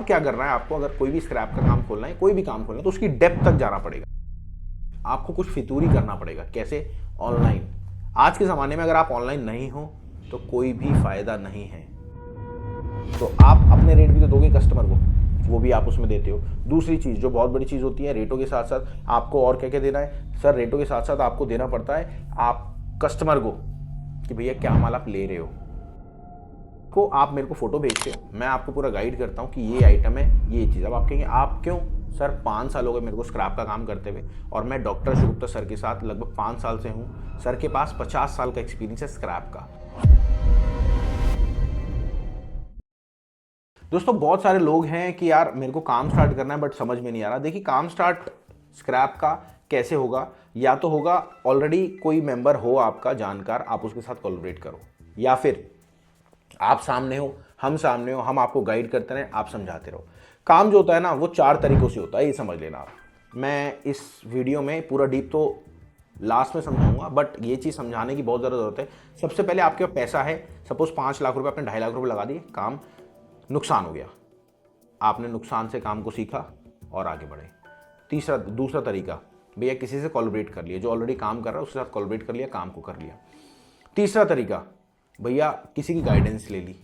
अब क्या करना है आपको, अगर कोई भी स्क्रैप का काम खोलना है, कोई भी काम खोलना है, तो उसकी डेप्थ तक जाना पड़ेगा। आपको कुछ फितूरी करना पड़ेगा। कैसे? ऑनलाइन। आज के ज़माने में अगर आप ऑनलाइन नहीं हो तो कोई भी फ़ायदा नहीं है। तो आप अपने रेट भी तो दोगे कस्टमर को, वो भी आप उसमें देते हो। दूसरी चीज़ जो बहुत बड़ी चीज़ होती है, रेटों के साथ साथ आपको और क्या क्या देना है सर? रेटों के साथ साथ आपको देना पड़ता है आप कस्टमर को कि भैया क्या माल आप ले रहे हो। को आप मेरे को फोटो भेजते हो, मैं आपको पूरा गाइड करता हूँ कि ये आइटम है, ये चीज़। अब आप कहेंगे आप क्यों सर? 5 साल हो गए मेरे को स्क्रैप का काम करते हुए, और मैं डॉक्टर शुगुप्ता सर के साथ लगभग 5 साल से हूँ। सर के पास 50 साल का एक्सपीरियंस है स्क्रैप का। दोस्तों बहुत सारे लोग हैं कि यार मेरे को काम स्टार्ट करना है बट समझ में नहीं आ रहा। देखिए, काम स्टार्ट स्क्रैप का कैसे होगा? या तो होगा ऑलरेडी कोई मेंबर हो आपका जानकार, आप उसके साथ कोलैबोरेट करो, या फिर आप सामने हो, हम सामने हो, हम आपको गाइड करते रहें, आप समझाते रहो। काम जो होता है ना वो 4 तरीकों से होता है, ये समझ लेना आप। मैं इस वीडियो में पूरा डीप तो लास्ट में समझाऊंगा, बट ये चीज़ समझाने की बहुत ज़्यादा ज़रूरत है। सबसे पहले आपके पास पैसा है, सपोज 5 लाख रुपए, आपने 2.5 लाख रुपए लगा दिए, काम नुकसान हो गया। आपने नुकसान से काम को सीखा और आगे बढ़े। दूसरा तरीका, भैया किसी से कोलैबोरेट कर लिया, जो ऑलरेडी काम कर रहा है उसके साथ कोलैबोरेट कर लिया, काम को कर लिया। तीसरा तरीका, भैया किसी की गाइडेंस ले ली।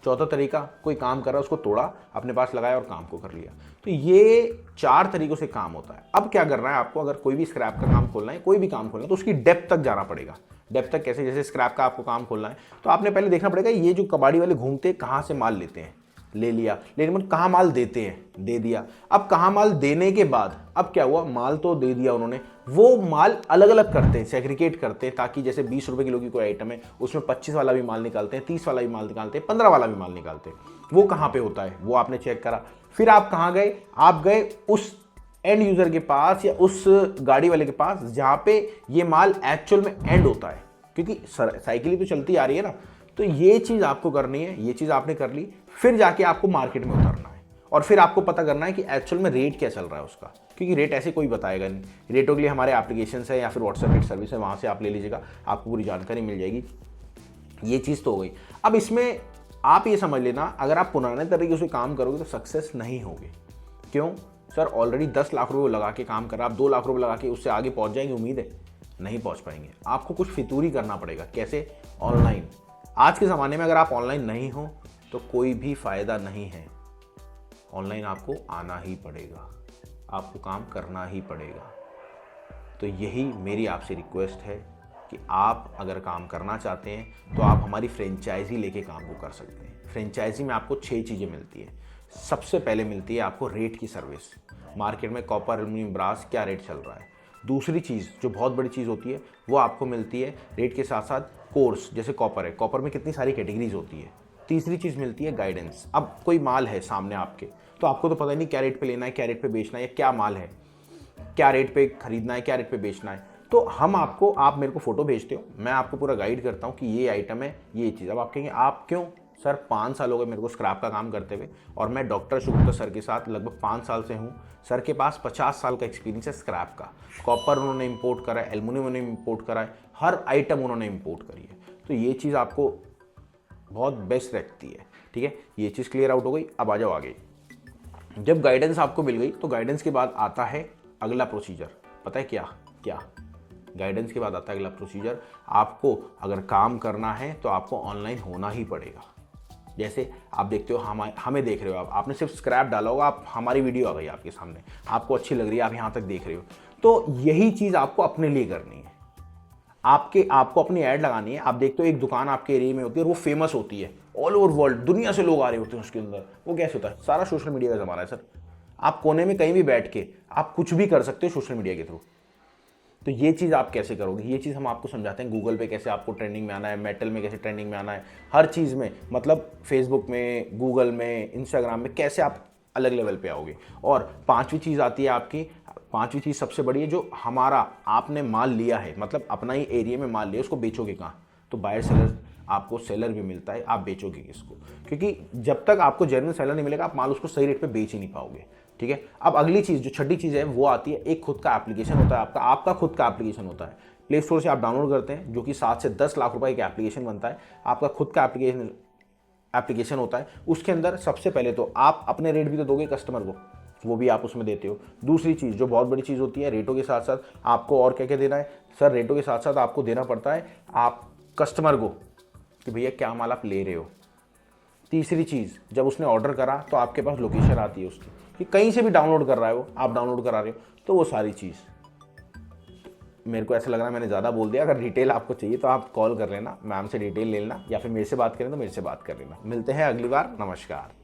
चौथा तरीका, कोई काम कर रहा है उसको तोड़ा, अपने पास लगाया और काम को कर लिया। तो ये 4 तरीकों से काम होता है। अब क्या करना है आपको, अगर कोई भी स्क्रैप का काम खोलना है, कोई भी काम खोलना है, तो उसकी डेप्थ तक जाना पड़ेगा। डेप्थ तक कैसे? जैसे स्क्रैप का आपको काम खोलना है तो आपने पहले देखना पड़ेगा ये जो कबाड़ी वाले घूमते हैं कहाँ से माल लेते हैं। ले लिया, लेकिन कहाँ माल देते हैं, दे दिया। अब कहाँ माल देने के बाद अब क्या हुआ, माल तो दे दिया उन्होंने, वो माल अलग अलग करते हैं, सेग्रीगेट करते हैं, ताकि जैसे 20 रुपए किलो की कोई आइटम है उसमें 25 वाला भी माल निकालते हैं, 30 वाला भी माल निकालते हैं, 15 वाला भी माल निकालते हैं। वो कहाँ पे होता है वो आपने चेक करा। फिर आप कहाँ गए? आप गए उस एंड यूजर के पास या उस गाड़ी वाले के पास जहाँ पे ये माल एक्चुअल में एंड होता है, क्योंकि साइकिल ही तो चलती आ रही है ना। तो ये चीज़ आपको करनी है, ये चीज़ आपने कर ली। फिर जाके आपको मार्केट में उतरना है और फिर आपको पता करना है कि एक्चुअल में रेट क्या चल रहा है उसका, क्योंकि रेट ऐसे कोई बताएगा नहीं। रेटों के लिए हमारे एप्लीकेशन है या फिर व्हाट्सएप रेट सर्विस है, वहाँ से आप ले लीजिएगा, आपको पूरी जानकारी मिल जाएगी। ये चीज़ तो हो गई। अब इसमें आप ये समझ लेना, अगर आप पुराने तरीके से काम करोगे तो सक्सेस नहीं होगे। क्यों सर? ऑलरेडी 10 लाख रुपये लगा के काम कर रहा, आप 2 लाख रुपये लगा के उससे आगे पहुँच जाएंगे? उम्मीद है नहीं पहुँच पाएंगे। आपको कुछ फितूरी करना पड़ेगा। कैसे? ऑनलाइन। आज के ज़माने में अगर आप ऑनलाइन नहीं हो तो कोई भी फ़ायदा नहीं है। ऑनलाइन आपको आना ही पड़ेगा, आपको काम करना ही पड़ेगा। तो यही मेरी आपसे रिक्वेस्ट है कि आप अगर काम करना चाहते हैं तो आप हमारी फ्रेंचाइजी लेके काम को कर सकते हैं। फ्रेंचाइजी में आपको 6 चीज़ें मिलती है। सबसे पहले मिलती है आपको रेट की सर्विस। मार्केट में कॉपर, एल्युमिनियम, ब्रास क्या रेट चल रहा है। दूसरी चीज़ जो बहुत बड़ी चीज़ होती है वो आपको मिलती है रेट के साथ साथ कोर्स। जैसे कॉपर है, कॉपर में कितनी सारी कैटेगरीज होती है। तीसरी चीज़ मिलती है गाइडेंस। अब कोई माल है सामने आपके, तो आपको तो पता नहीं क्या रेट पे लेना है, क्या रेट पे बेचना है, या क्या माल है, क्या रेट पे खरीदना है, क्या रेट पे बेचना है। तो आप मेरे को फोटो भेजते हो, मैं आपको पूरा गाइड करता हूँ कि ये आइटम है, ये चीज़। अब आप कहेंगे आप क्यों सर? 5 साल हो गए मेरे को स्क्रैप का काम करते हुए, और मैं डॉक्टर शुगुप्ता सर के साथ लगभग 5 साल से हूँ। सर के पास 50 साल का एक्सपीरियंस है स्क्रैप का। कॉपर उन्होंने इंपोर्ट करा है, एल्युमिनियम उन्होंने इंपोर्ट करा है, हर आइटम उन्होंने इंपोर्ट करी है। तो ये चीज़ आपको बहुत बेस्ट रखती है। ठीक है, ये चीज़ क्लियर आउट हो गई। अब आ जाओ आगे। जब गाइडेंस आपको मिल गई तो गाइडेंस के बाद आता है अगला प्रोसीजर। पता है क्या? गाइडेंस के बाद आता है अगला प्रोसीजर। आपको अगर काम करना है तो आपको ऑनलाइन होना ही पड़ेगा। जैसे आप देखते हो, हमें देख रहे हो, आपने सिर्फ स्क्रैप डाला होगा, आप हमारी वीडियो आ गई आपके सामने, आपको अच्छी लग रही है, आप यहाँ तक देख रहे हो। तो यही चीज़ आपको अपने लिए करनी है। आपको अपनी ऐड लगानी है। आप देखते हो एक दुकान आपके एरिया में होती है और वो फेमस होती है, ऑल ओवर वर्ल्ड दुनिया से लोग आ रहे होते हैं उसके अंदर। वो कैसे होता है? सारा सोशल मीडिया का ज़माना है सर। आप कोने में कहीं भी बैठ के आप कुछ भी कर सकते हो सोशल मीडिया के थ्रू। तो ये चीज़ आप कैसे करोगे? ये चीज़ हम आपको समझाते हैं। गूगल पे कैसे आपको ट्रेंडिंग में आना है, मेटल में कैसे ट्रेंडिंग में आना है, हर चीज़ में, मतलब फेसबुक में, गूगल में, इंस्टाग्राम में कैसे आप अलग लेवल पे आओगे। और पांचवी चीज़ आती है आपकी, पांचवी चीज़ सबसे बड़ी है, जो हमारा आपने माल लिया है, मतलब अपना ही एरिया में माल लिया, उसको बेचोगे कहाँ? तो बायर सेलर, आपको सेलर भी मिलता है, आप बेचोगे किसको? क्योंकि जब तक आपको जेन्युइन सेलर नहीं मिलेगा आप माल उसको सही रेट पे बेच ही नहीं पाओगे। ठीक है, अब अगली चीज़ जो छठी चीज़ है वो आती है, एक खुद का एप्लीकेशन होता है आपका खुद का एप्लीकेशन होता है। प्ले स्टोर से आप डाउनलोड करते हैं, जो कि 7 से 10 लाख रुपए का एप्लीकेशन बनता है। आपका खुद का एप्लीकेशन एप्लीकेशन होता है, उसके अंदर सबसे पहले तो आप अपने रेट भी तो दोगे कस्टमर को, वो भी आप उसमें देते हो। दूसरी चीज़ जो बहुत बड़ी चीज़ होती है, रेटों के साथ साथ आपको और क्या क्या देना है सर, रेटों के साथ साथ आपको देना पड़ता है आप कस्टमर को कि भैया क्या माल आप ले रहे हो। तीसरी चीज़, जब उसने ऑर्डर करा तो आपके पास लोकेशन आती है उसकी कि कहीं से भी डाउनलोड कर रहा है वो, आप डाउनलोड करा रहे हो, तो वो सारी चीज़। मेरे को ऐसा लग रहा है मैंने ज़्यादा बोल दिया। अगर डिटेल आपको चाहिए तो आप कॉल कर लेना, मैम से डिटेल ले लेना, या फिर मेरे से बात करें तो मेरे से बात कर लेना। मिलते हैं अगली बार, नमस्कार।